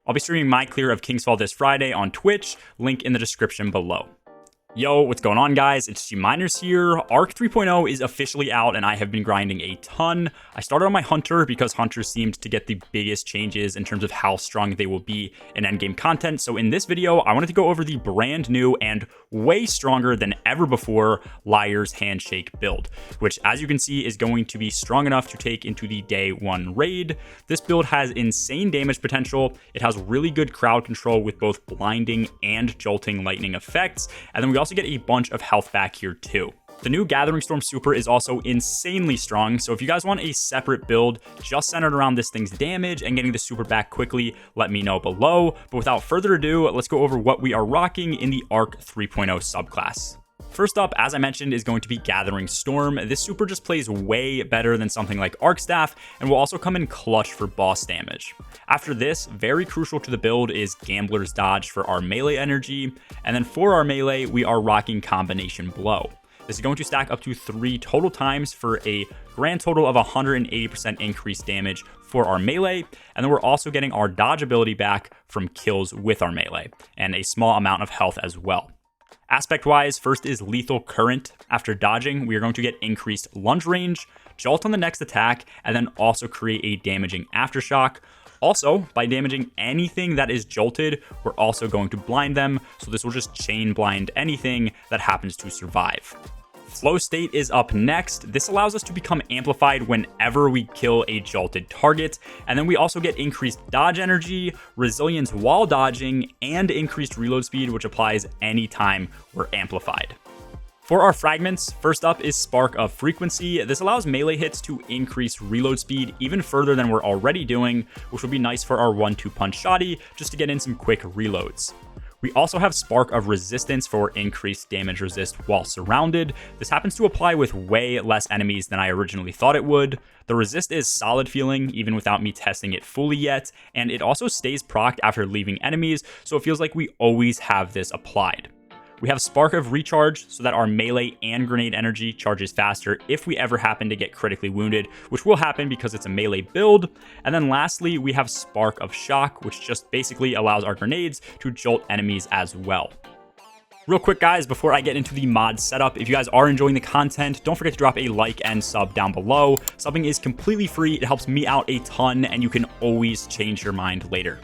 I'll be streaming my clear of Kingsfall this Friday on Twitch, link in the description below. Yo, what's going on, guys? It's G-Miners here. Arc 3.0 is officially out and I have been grinding a ton. I started on my Hunter because Hunter seemed to get the biggest changes in terms of how strong they will be in endgame content. So in this video, I wanted to go over the brand new and way stronger than ever before Liar's Handshake build, which as you can see is going to be strong enough to take into the day one raid. This build has insane damage potential. It has really good crowd control with both blinding and jolting lightning effects. And then we also get a bunch of health back here too. The new Gathering Storm Super is also insanely strong, so if you guys want a separate build just centered around this thing's damage and getting the super back quickly, let me know below. But without further ado, let's go over what we are rocking in the Arc 3.0 subclass. First up, as I mentioned, is going to be Gathering Storm. This super just plays way better than something like Arc Staff and will also come in clutch for boss damage. After this, very crucial to the build is Gambler's Dodge for our melee energy, and then for our melee, we are rocking Combination Blow. This is going to stack up to 3 total times for a grand total of 180% increased damage for our melee, and then we're also getting our dodge ability back from kills with our melee, and a small amount of health as well. Aspect-wise, first is Lethal Current. After dodging, we are going to get increased lunge range, jolt on the next attack, and then also create a damaging aftershock. Also, by damaging anything that is jolted, we're also going to blind them, so this will just chain blind anything that happens to survive. Flow State is up next. This allows us to become amplified whenever we kill a jolted target, and then we also get increased dodge energy, resilience while dodging, and increased reload speed, which applies anytime we're amplified. For our fragments, first up is Spark of Frequency. This allows melee hits to increase reload speed even further than we're already doing, which will be nice for our 1-2 punch shotty just to get in some quick reloads. We also have Spark of Resistance for increased damage resist while surrounded. This happens to apply with way less enemies than I originally thought it would. The resist is solid feeling even without me testing it fully yet, and it also stays procced after leaving enemies, so it feels like we always have this applied. We have Spark of Recharge so that our melee and grenade energy charges faster if we ever happen to get critically wounded, which will happen because it's a melee build. And then lastly, we have Spark of Shock, which just basically allows our grenades to jolt enemies as well. Real quick, guys, before I get into the mod setup, if you guys are enjoying the content, don't forget to drop a like and sub down below. Subbing is completely free, it helps me out a ton, and you can always change your mind later.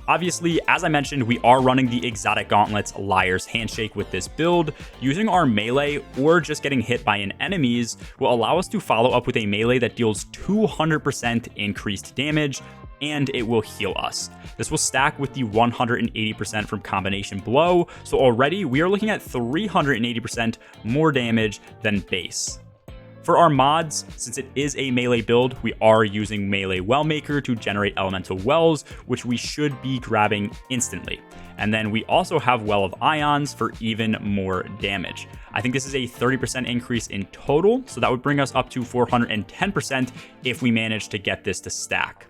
Obviously, as I mentioned, we are running the Exotic Gauntlet's Liar's Handshake with this build. Using our melee or just getting hit by an enemies will allow us to follow up with a melee that deals 200% increased damage, and it will heal us. This will stack with the 180% from Combination Blow, so already we are looking at 380% more damage than base. For our mods, since it is a melee build, we are using Melee Wellmaker to generate elemental wells, which we should be grabbing instantly. And then we also have Well of Ions for even more damage. I think this is a 30% increase in total, so that would bring us up to 410% if we manage to get this to stack.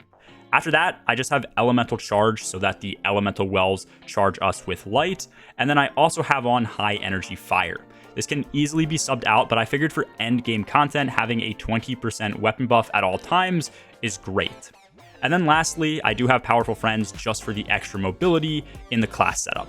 After that, I just have Elemental Charge so that the elemental wells charge us with light, and then I also have on High Energy Fire. This can easily be subbed out, but I figured for end game content, having a 20% weapon buff at all times is great. And then lastly, I do have Powerful Friends just for the extra mobility in the class setup.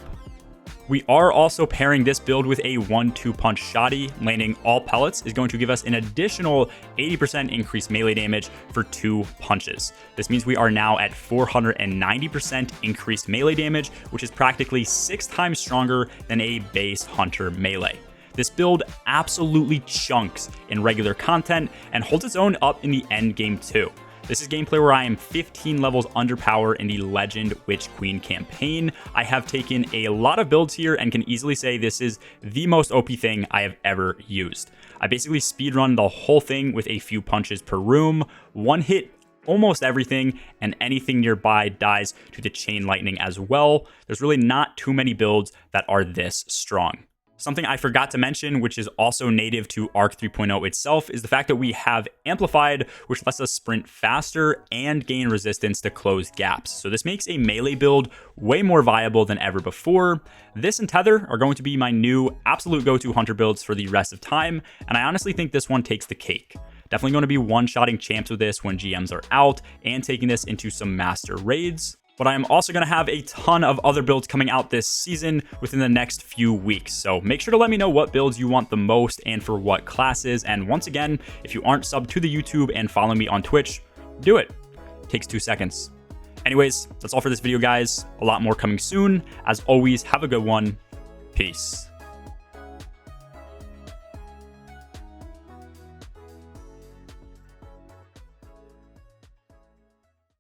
We are also pairing this build with a 1-2 punch shotty. Landing all pellets is going to give us an additional 80% increased melee damage for 2 punches. This means we are now at 490% increased melee damage, which is practically 6 times stronger than a base Hunter melee. This build absolutely chunks in regular content and holds its own up in the end game too. This is gameplay where I am 15 levels under power in the Legend Witch Queen campaign. I have taken a lot of builds here and can easily say this is the most OP thing I have ever used. I basically speedrun the whole thing with a few punches per room, one hit almost everything, and anything nearby dies to the chain lightning as well. There's really not too many builds that are this strong. Something I forgot to mention, which is also native to Arc 3.0 itself, is the fact that we have Amplified, which lets us sprint faster and gain resistance to close gaps. So this makes a melee build way more viable than ever before. This and Tether are going to be my new absolute go-to Hunter builds for the rest of time, and I honestly think this one takes the cake. Definitely going to be one-shotting champs with this when GMs are out and taking this into some master raids. But I am also going to have a ton of other builds coming out this season within the next few weeks. So make sure to let me know what builds you want the most and for what classes. And once again, if you aren't subbed to the YouTube and follow me on Twitch, do it. It takes 2 seconds. Anyways, that's all for this video, guys. A lot more coming soon. As always, have a good one. Peace.